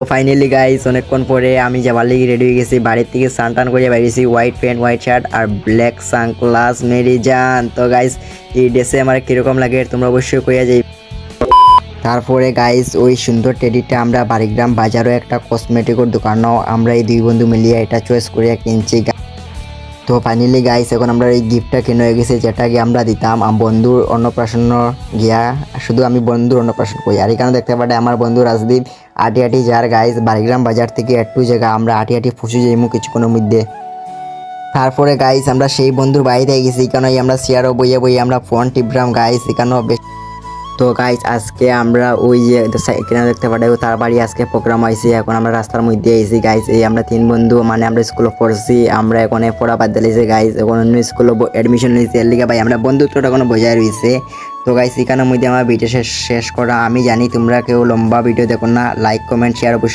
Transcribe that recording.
Finally guys অনেকক্ষণ পরে আমি যাবার লাগি রেডি হয়ে গেছি। বাড়ির থেকে স্নান টান করে বেরিয়েছি, হোয়াইট প্যান্ট হোয়াইট শার্ট আর ব্ল্যাক সানগ্লাস মেরি জান। তো গাইস এই ড্রেসে আমার কিরকম লাগে তোমরা অবশ্যই কইয়া যাই। তারপরে গাইস ওই সুন্দর টেডিটা আমরা বাড়িগ্রাম বাজারও একটা কসমেটিকের দোকানও আমরা এই দুই বন্ধু মিলিয়ে এটা চয়েস করিয়া কিনছি। তো ফাইনালি গাইস এখন আমরা এই গিফটটা কিনে হয়ে গেছে, যেটা গিয়ে আমরা দিতাম বন্ধুর অন্নপ্রাশন গিয়া। শুধু আমি বন্ধুর অন্নপ্রাশন করি আর এখানে দেখতে পারে আমার বন্ধু রাজদীপ আটি আটি যার গাইস বাড়িগ্রাম বাজার থেকে একটু জায়গা আমরা আটি আটি ফুসে যাইমু কিছুক্ষণের মধ্যে। তারপরে গাইস আমরা সেই বন্ধুর বাড়িতে গেছি, এখানে আমরা চেয়ারও বইয়ে বইয়ে আমরা ফোন টিপরাম গাইস এখানেও। তো গাইস আজকে আমরা ওই যে এখানে দেখতে পাঠাবো তার বাড়ি আজকে প্রোগ্রাম হয়েছে। এখন আমরা রাস্তার মধ্যে এসেছি গাইস, এই আমরা তিন বন্ধু মানে আমরা স্কুলে পড়ছি, আমরা এখন পড়া বাদ দিয়েছি গাইস, এখন অন্য স্কুলে অ্যাডমিশন নিয়েছি। এর লিগে ভাই আমরা বন্ধুত্বটা কোনো বজায় রয়েছে। তো গাইস এখানের মধ্যে আমার ভিডিও শেষ করা। আমি জানি তোমরা কেউ লম্বা ভিডিও দেখো না, লাইক কমেন্ট শেয়ার অবশ্যই।